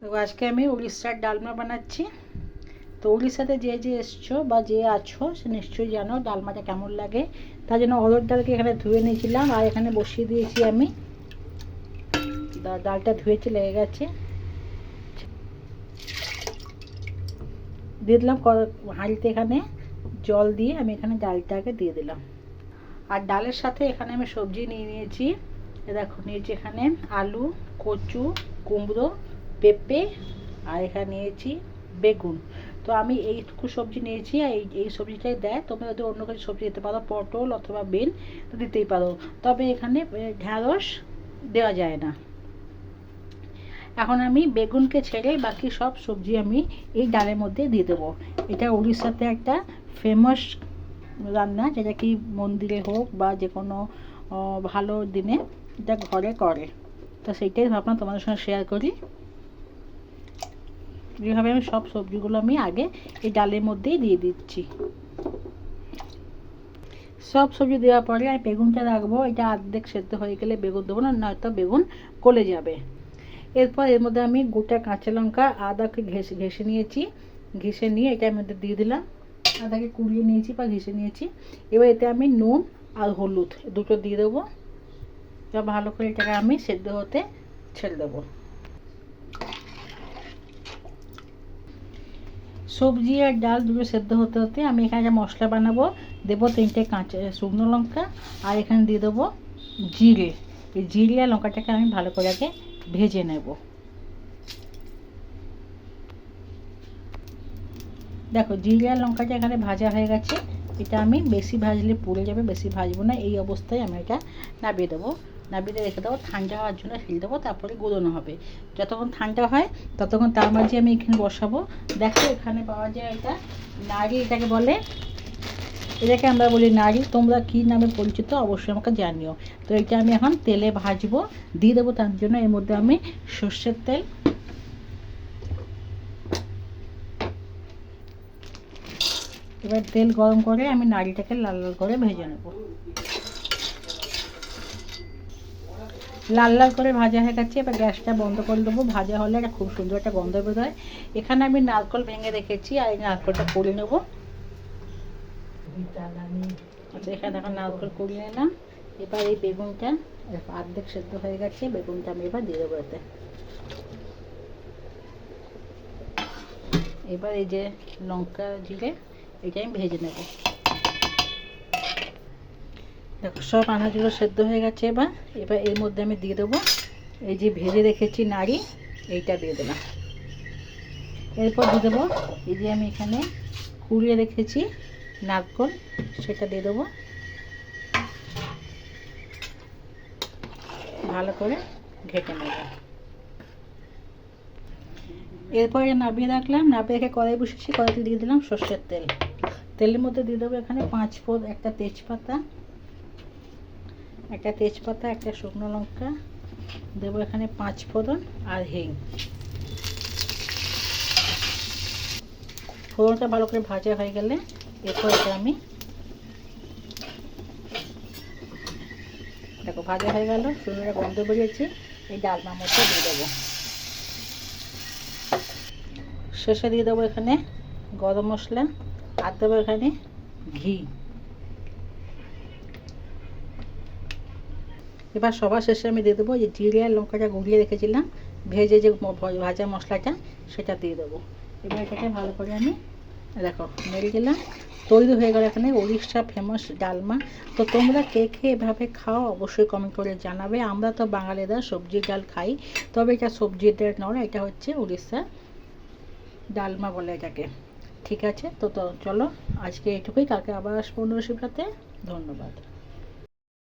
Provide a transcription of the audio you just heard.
তো আজকে আমি উড়িষ্যার ডালমা বানাচ্ছি। তো উড়িষ্যাতে যে এসছো বা যে আছো সে নিশ্চয়ই জানো ডালমাটা কেমন লাগে। তার জন্য অরহর ডালকে এখানে ধুয়ে নিয়েছিলাম আর এখানে বসিয়ে দিয়েছি আমি। ডালটা ধুয়েছি, লেগে গেছে। দিয়ে দিলাম হাঁড়িতে এখানে জল দিয়ে আমি এখানে ডালটাকে দিয়ে দিলাম। আর ডালের সাথে এখানে আমি সবজি নিয়ে নিয়েছি। দেখো নিয়েছি এখানে আলু, কচু, কুমড়ো, পেঁপে, আর এখানে নিয়েছি বেগুন। তো আমি এইটুকু সবজি নিয়েছি আর এই সবজিটাই দেয়। তোমরা যদি অন্য কিছু সবজি দিতে পারো, পটল অথবা বিন তো দিতেই পারো, তবে এখানে ঢ্যাঁড়স দেওয়া যায় না। এখন আমি বেগুনকে ছেড়ে বাকি সব সবজি আমি এই ডালের মধ্যে দিয়ে দেবো। এটা উড়িষ্যাতে একটা ফেমাস রান্না, যেটা কি মন্দিরে হোক বা যে কোনো ভালো দিনে এটা ঘরে করে। তো সেইটাই ভাবলাম তোমাদের সঙ্গে শেয়ার করি। যেভাবে আমি সব সবজিগুলো আমি আগে এই ডালের মধ্যেই দিয়ে দিচ্ছি। সব সবজি দেওয়ার পরে আমি বেগুনটা রাখবো। এটা অর্ধেক সেদ্ধ হয়ে গেলে বেগুন দেবো না, নয়তো বেগুন গলে যাবে। এরপর এর মধ্যে আমি গোটা কাঁচা লঙ্কা আদাকে ঘেঁষে নিয়েছি। ঘেঁষে নিয়ে এটার মধ্যে দিয়ে দিলাম। আদাকে কুড়িয়ে নিয়েছি বা ঘেঁষে নিয়েছি। এবার এতে আমি নুন আর হলুদ দুটো দিয়ে দেবো। এবার ভালো করে এটাকে আমি সেদ্ধ হতে ছেড়ে দেবো। সবজি আর ডাল দুটো সেদ্ধ হতে হতে আমি এখানে যে মশলা বানাবো দেবো 3টে কাঁচা শুকনো লঙ্কা, আর এখানে দিয়ে দেবো জিরে। এই জিরে আর লঙ্কাটাকে আমি ভালো করে আগে ভেজে নেব। দেখো জিরে আর লঙ্কাটা এখানে ভাজা হয়ে গেছে। এটা আমি বেশি ভাজলে পুড়ে যাবে, বেশি ভাজবো না। এই অবস্থায় আমি এটা নামিয়ে দেবো। নামিয়ে রেখে দেবো, ঠান্ডা হওয়ার জন্য ফেলে দেবো, তারপরে গুঁড়োনো হবে। যতক্ষণ ঠান্ডা হয় ততক্ষণ তার মাঝে আমি এখানে বসাবো। দেখো এখানে পাওয়া যায় এটা নাড়ি, এটাকে বলে। এটাকে আমরা বলি নাড়ি। তোমরা কী নামে পরিচিত অবশ্যই আমাকে জানিও। তো এটা আমি এখন তেলে ভাজবো, দিয়ে দেবো। তার জন্য এর মধ্যে আমি সর্ষের তেল, এবার তেল গরম করে আমি নাড়িটাকে লাল লাল করে ভেজে নেব। লাল লাল করে ভাজা হয়ে গেছে। এবার গ্যাসটা বন্ধ করে দেবো। ভাজা হলে একটা খুব সুন্দর একটা গন্ধ বেরোয়। এখানে আমি নারকেল ভেঙে রেখেছি আর এই নারকেলটা করে নেবো। আচ্ছা, এখানে এখন নারকেল কুড়িয়ে নিলাম। এবার এই বেগুনটা অর্ধেক সেদ্ধ হয়ে গেছে, বেগুনটা আমি এবার দিয়ে দেবো এতে। এবার এই যে লঙ্কা জিরে এটা আমি ভেজে নেব। দেখো সব আনাজগুলো সেদ্ধ হয়ে গেছে। এবার এবার এর মধ্যে আমি দিয়ে দেবো এই যে ভেজে রেখেছি নাড়ি, এইটা দিয়ে দিলাম। এরপর দিয়ে দেবো এই যে আমি এখানে কুড়িয়ে রেখেছি নারকেল, সেটা দিয়ে দেবো। ভালো করে ঘেটে নেব। এরপরে নামিয়ে রাখলাম। নামিয়ে রেখে কড়াই বসেছি। কড়াইতে দিয়ে দিলাম সর্ষের তেল। তেলের মধ্যে দিয়ে দেবো এখানে 5 ফোড়ন, একটা তেজপাতা, একটা শুকনো লঙ্কা দেবো এখানে 5 ফোড়ন আর হিং। ফোড়নটা ভালো করে ভাজা হয়ে গেলে এরপর এটা আমি দেখো ভাজা হয়ে গেল, সুন্দর গন্ধ বেরিয়েছে। এই ডালনার মধ্যে দিয়ে দেবো। শেষে দিয়ে দেবো এখানে গরম মশলা আর দেবো এখানে ঘি। এবার সবার শেষে আমি দিয়ে দেবো যে জিরে আর লঙ্কাটা গুঁড়িয়ে রেখেছিলাম, ভেজে যে ভাজা মশলাটা সেটা দিয়ে দেবো। এবার এটাকে ভালো করে আমি দেখো নেড়ে দিলাম। তৈরি হয়ে গেল এখানে উড়িষ্যা ফেমাস ডালমা। তো তোমরা কে কে এভাবে খাও অবশ্যই কমেন্ট করে জানাবে। আমরা তো বাঙালিরা সবজির ডাল খাই, তবে এটা সবজির ডাল নয়, এটা হচ্ছে উড়িষ্যা ডালমা বলে এটাকে। ঠিক আছে, তো চলো আজকে এইটুকুই। কালকে আবার আসবো অন্য রেসিপিতে। ধন্যবাদ।